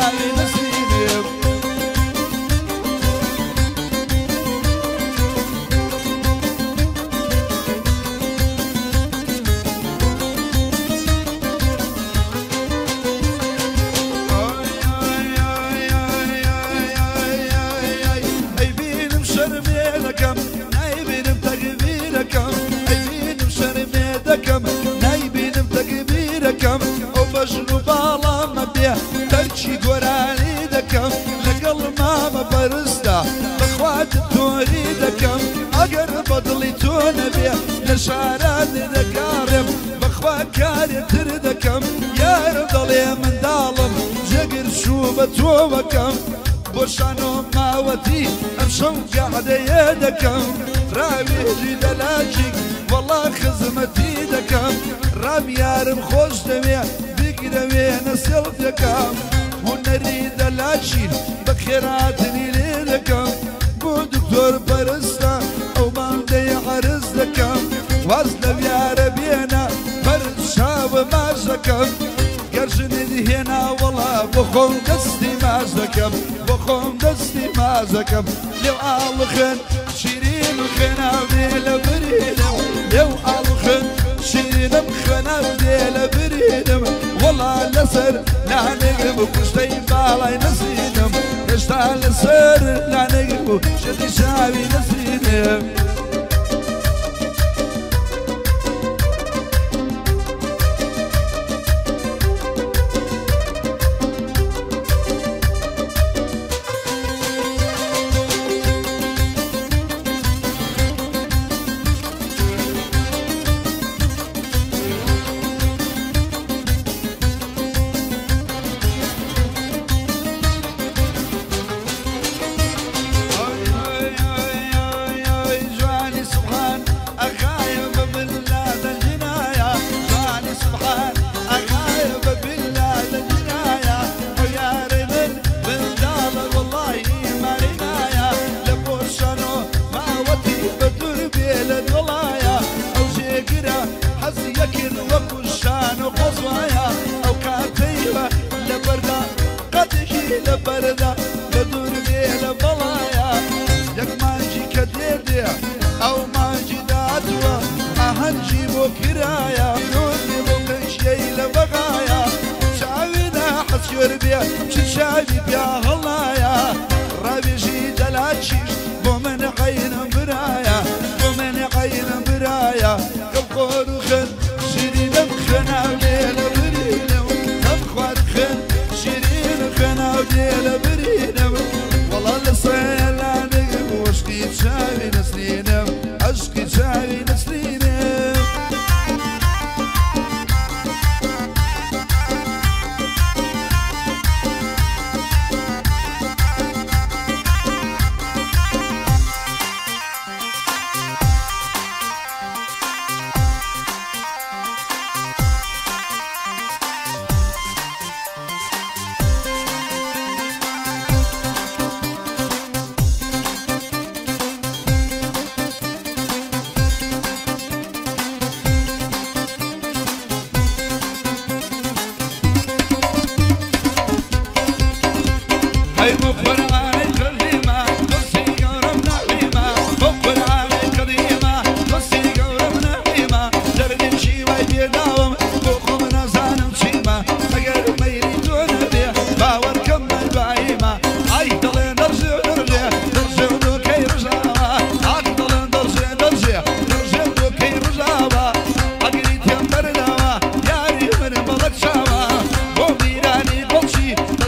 شاوي نسرينم وبجنو بالا مبيع ترشي قراني دكم لقل ماما برستا بخوات التوري دكم اقر بضلي تونبيع لشارات دكارم بخوا كاري تردكم يا رضلي من دالم جقر شوبة وبكم بوشانو ماوتي امشو قاعدة يدكم راوي جدلاجيك والله خزمتي دكم رام يارم خوش دميع بقدمي نسلت دكم ونريد الاشين بخيراتني لدكم بو دكتور برستا او مالدي عرز دكم وازلم يا ربينا فرد شاب مازدكم قرشني هنا والله بخون دستي مازدكم بخون دستي مازدكم لو الخن شيرين خنا بيلا بريدم لو الخن شيرين خنا بيلا بريدم والله لسر لا نقرب كشتي بالاي نسيدم كشتا لسر لا نقرب شدي شابي نسيدم لبردا بدور بيلا بلايا يك مانجي كديدي او مانجي داتوا اهنجي بكرايا نوني بكشي لبغايا شعبنا حسير بيا شعبي بيا هلايا ربي جي دلاتشيش ومن عين برايا ومن عين برايا كبقور خن شيرين خنا ليلا برينا كبقور خن شيرين خنا ليلا برينا والله لصيلا نقب واشكي شاوي نسرينا اشكي شاوي نسرينا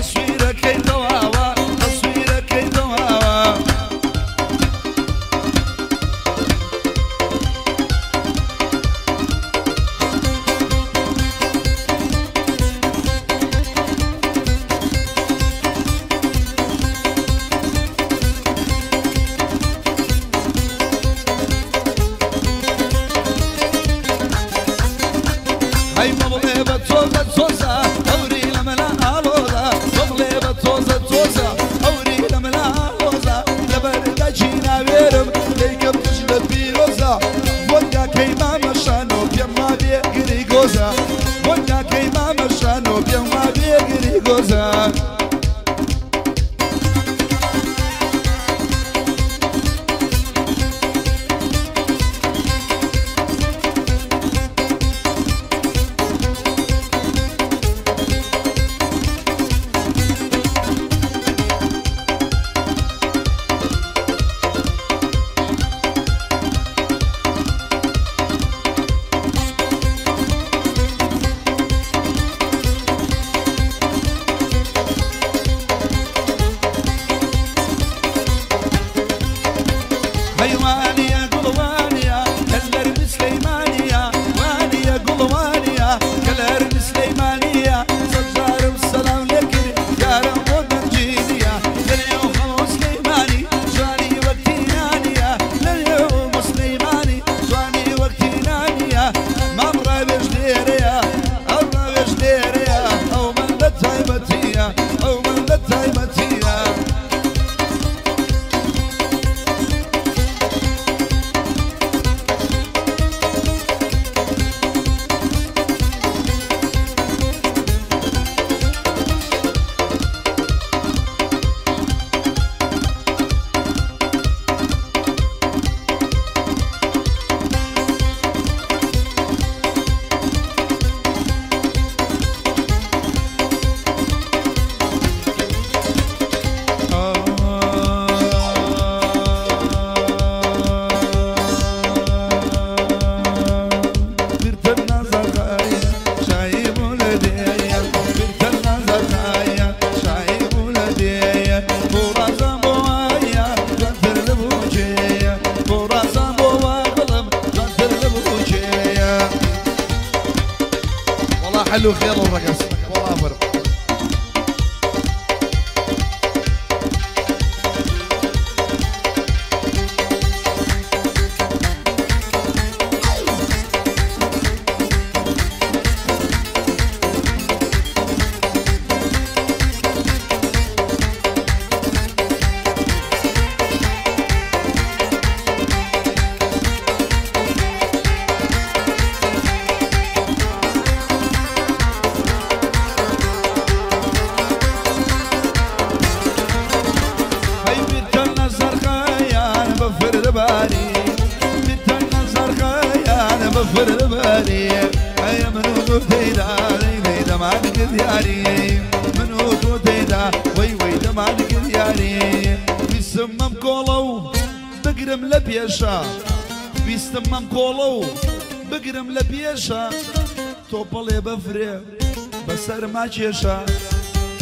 تصويرك كي تواوا تصوير وجينيا لليوم مسلماني جواني وقتي نانيا لليوم مسلماني جواني وقتي نانيا ممرة بجديريا أمرة بجديريا أو من بتايمتيا أو من بتايمتيا حلو خير الرقص والله فرق بفر بالي هيا منو تيدا وي دمعك دياري منو تيدا وي دمعك دياري بيسمم كولو بقرم لبيشا بيسمم كولو بقرم لبيشا توبلي بفري بسر ما تشا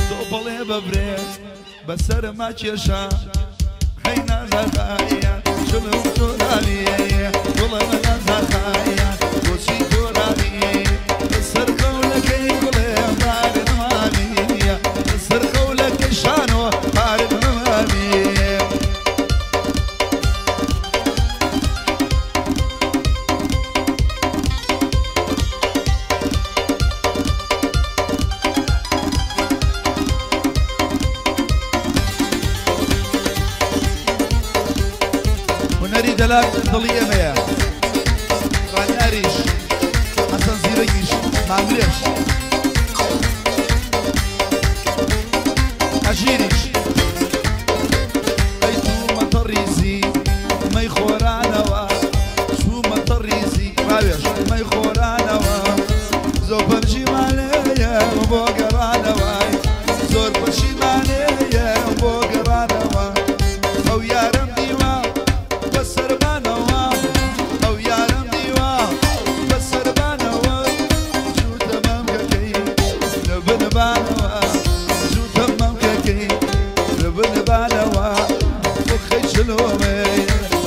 توبلي بفري بسر ما تشا حين غدايا شنو تراني والله ما غدايا وشي تراني سر قولك يقول مال مامي سر قولك شانو عارف مامي ونريد لك ضلية مياه راني أريش حسن زيريش معمليش أجيريش أيتو مطريزي ما يخورانا وا شو مطريزي رايش ما يخورانا وا زور بمشي معليا وبوقرانا واي زور بمشي معليا وبوقرانا وا أو يا رمدي وا بسر بانا وا أو يا رمدي وا بسر بانا وا شو تمام كي لبن بانا وا شو تمام كي لبن بانا وا وخي شلومي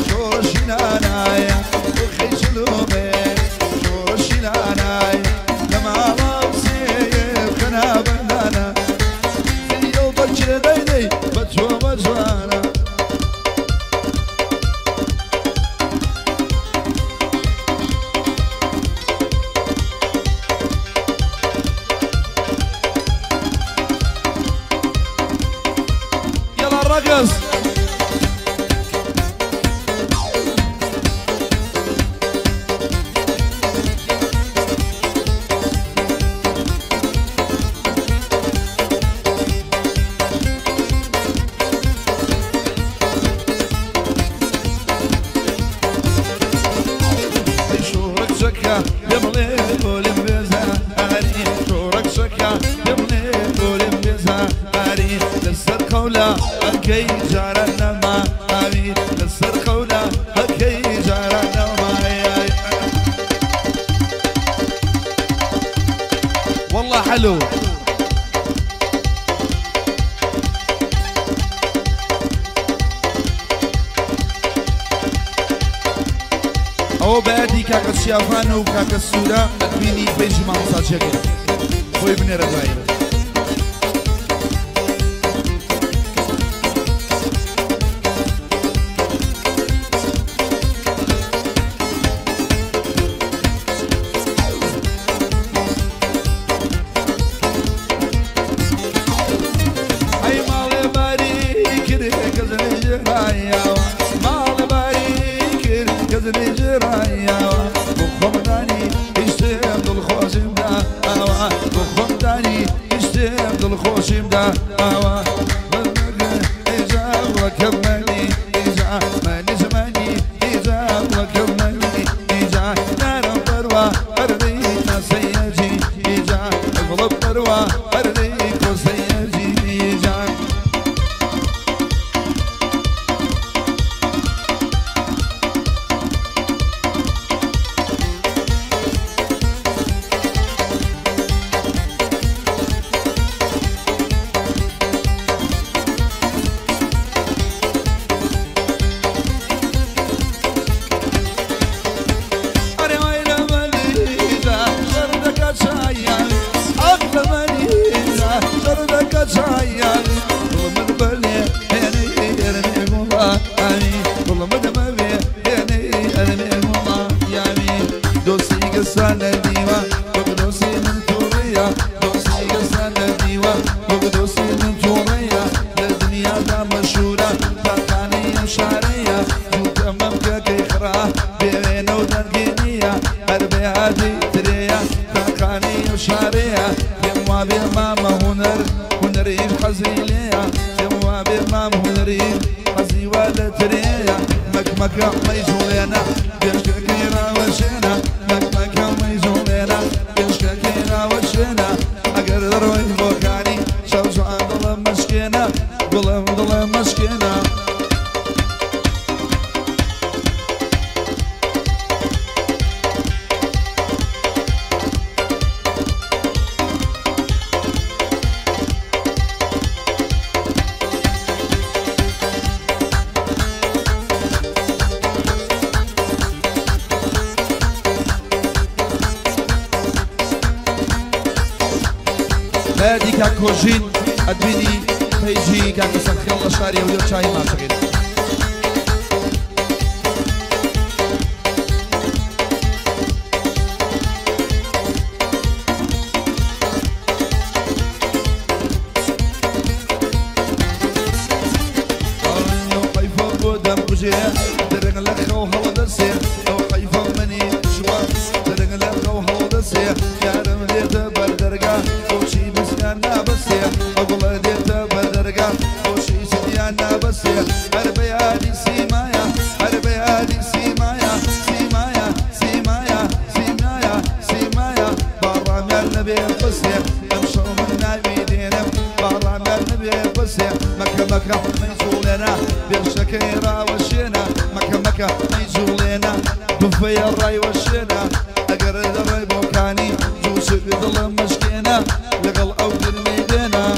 شو شنانايا وخي شلومي شو شنانايا لما بوسيب خنا بندانا في يوم بجر ديدي بجوا بجوانا يلا الرقص شورك شكا يملي قولي بيزا هاري شورك شكا يملي قولي بيزا هاري لسر قولا هكي جارنا ما هاري لسر قولا هكي جارنا ما والله حلو او بعدي كاكا شيافان وكاكا السورة بيني بيجي مانسا شكل خوي بني ردوائي سوا بما مهدرين قصي ولا تريا مكمكة ما يجولينا بيشكا كيرا وشينا مكمكة ما يجولينا بيشكا كيرا وشينا أقدر روي بوكاني شو ظلم مشكينا ظلم مشكينا هادي كاكوجين ادبيني تيجي كاكو سخي الله شاري وليو شاي ما شغيل قيفة بودم بجيه درق لك وهلا درسيه او قيفة مني شوا درق لك وهلا درسيه يا رملي تبر درقه أنا بسيا أقول ديتا بدرقة وشي سديانا بسيا أربيادي سيمايا أربيادي سيمايا سيمايا سيمايا سيمايا سيمايا برا من النبي بسيا امشوا من نبي دينم برا من النبي بسيا مكة ميزولنا بالشكيرة وشينا مكة ميزولنا دفيا الراي وشينا أقرد الراي بوكاني جوسك ظلم مشكينا لقل أو الميدانا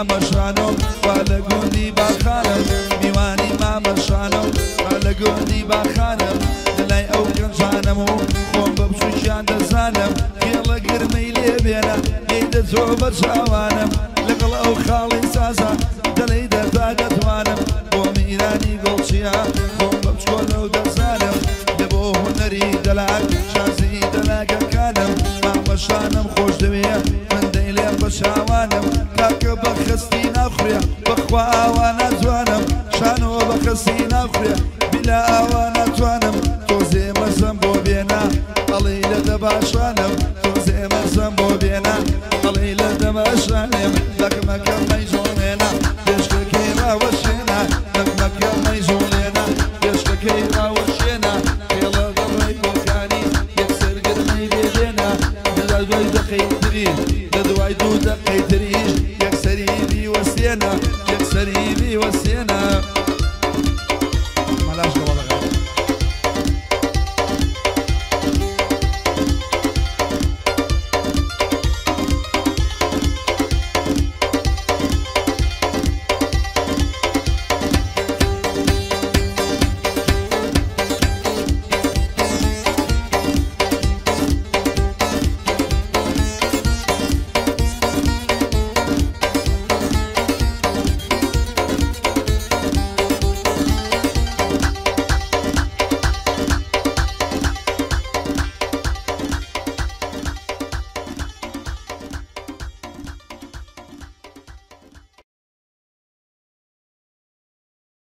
مشانم ولا قولي بخانم ميواني ما مشانم ولا قولي بخانم دلاي او كان شانم قوم بمشوشان دزانم يلا قرمي لي بينا يد زوبة شوانم لقل او خالي ساسا دلاي درداقت وانم قوم ايراني قلشيا قوم بمشكول او دزانم دبوه نري دلاك شازي دلاك كانم ما مشانم خوش دوية من ديلي بشاوانم كاك بخستينا خريا بخوا وانا توانم شانو بخستينا خريا بلا وانا توانم توزي مزنبو بينا قليل دباشانم توزي مزنبو بينا قليل دباشانم لك مكة ميزولينا بيشك كيرا وشينا لك مكة ميزولينا بيشك كيرا وشينا يلا ضري بوكاني يكسر قرمي بيدينا دل البيت دقيق